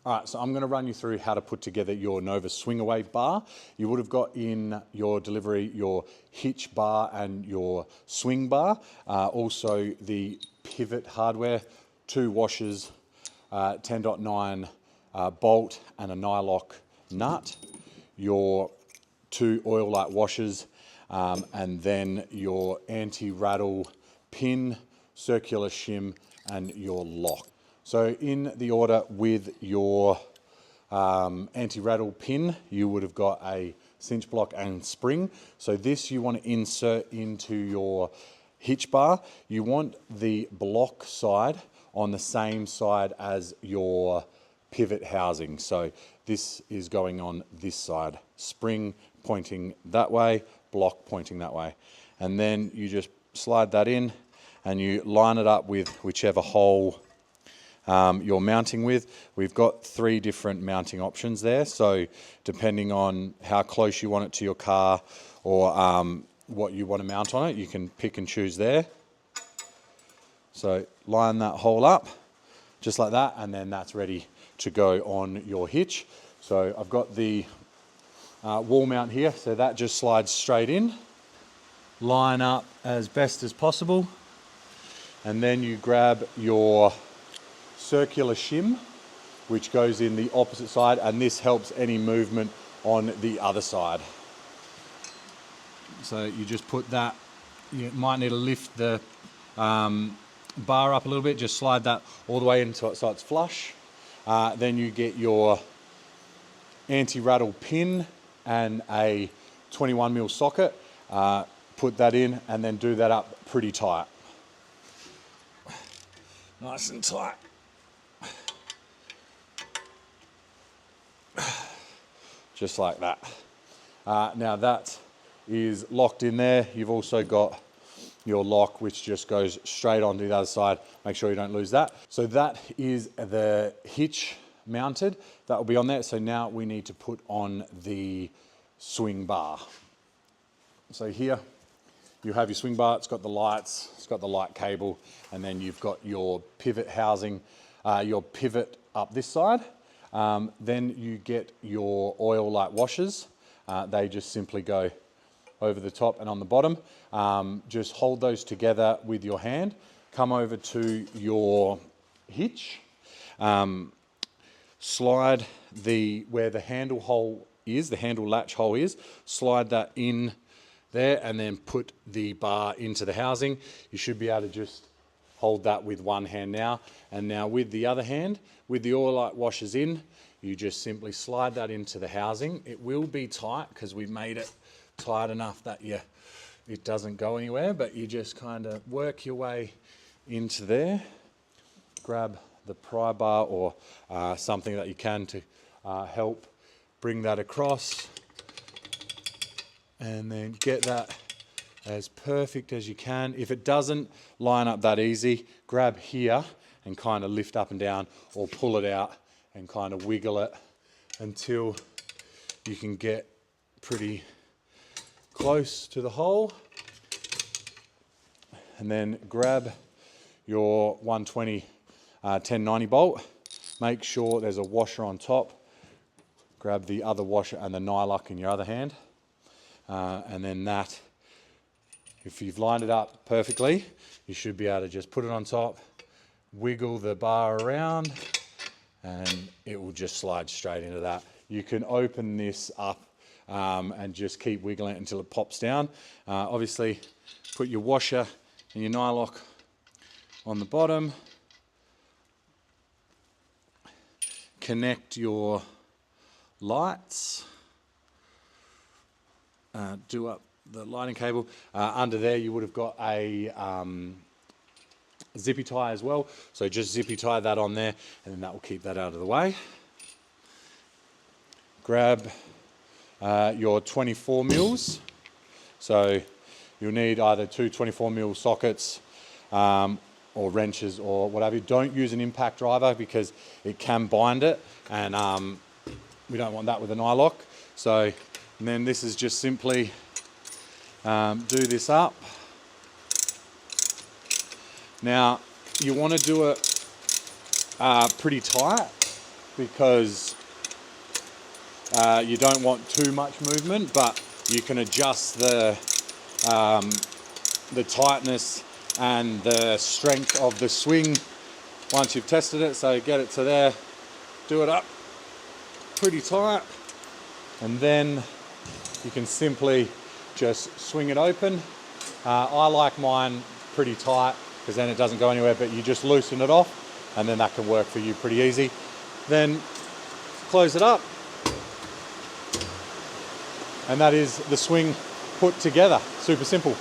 All right, so I'm going to run you through how to put together your Novaa Swing-Away bar. You would have got in your delivery your hitch bar and your swing bar. Also the pivot hardware, 2 washers, 10.9 bolt and a nylock nut, your 2 oil light washers, and then your anti-rattle pin, circular shim, and your lock. So in the order with your anti-rattle pin, you would have got a cinch block and spring. So this you want to insert into your hitch bar. You want the block side on the same side as your pivot housing. So this is going on this side. Spring pointing that way, block pointing that way. And then you just slide that in and you line it up with whichever hole you're mounting with. We've got 3 different mounting options there, so depending on how close you want it to your car or what you want to mount on it, you can pick and choose there. So line that hole up just like that, and then that's ready to go on your hitch. So I've got the wall mount here, so that just slides straight in. Line up as best as possible, and then you grab your circular shim, which goes in the opposite side, and this helps any movement on the other side. So you just put that, you might need to lift the bar up a little bit, just slide that all the way into it so it's flush. Then you get your anti-rattle pin and a 21mm socket, put that in and then do that up pretty tight. Nice and tight. Just like that. Now that is locked in there. You've also got your lock, which just goes straight onto the other side. Make sure you don't lose that. So that is the hitch mounted. That will be on there. So now we need to put on the swing bar. So here you have your swing bar. It's got the lights, it's got the light cable, and then you've got your pivot housing, your pivot up this side. Then you get your oil light washers. They just simply go over the top and on the bottom. Just hold those together with your hand. Come over to your hitch. Slide where the handle hole is, the handle latch hole is, slide that in there and then put the bar into the housing. You should be able to just hold that with one hand now. And now with the other hand, with the oil light washers in, you just simply slide that into the housing. It will be tight because we've made it tight enough that it doesn't go anywhere, but you just kind of work your way into there. Grab the pry bar or something that you can to help bring that across, and then get that as perfect as you can. If it doesn't line up that easy, grab here and kind of lift up and down, or pull it out and kind of wiggle it until you can get pretty close to the hole. And then grab your 120 1090 bolt. Make sure there's a washer on top. Grab the other washer and the nylock in your other hand. And then that, if you've lined it up perfectly, you should be able to just put it on top, wiggle the bar around, and it will just slide straight into that. You can open this up and just keep wiggling it until it pops down. Obviously, put your washer and your nylock on the bottom. Connect your lights. Do up the lighting cable. Under there you would have got a zippy tie as well, so just zippy tie that on there and then that will keep that out of the way. Grab your 24mm, so you'll need either 2 24mm sockets or wrenches or whatever. Don't use an impact driver because it can bind it, and we don't want that with a nylock. So, and then this is just simply do this up. Now you want to do it pretty tight because you don't want too much movement, but you can adjust the tightness and the strength of the swing once you've tested it. So get it to there, do it up pretty tight, and then you can simply just swing it open. I like mine pretty tight because then it doesn't go anywhere, but you just loosen it off and then that can work for you pretty easy. Then close it up, and that is the swing put together. Super simple.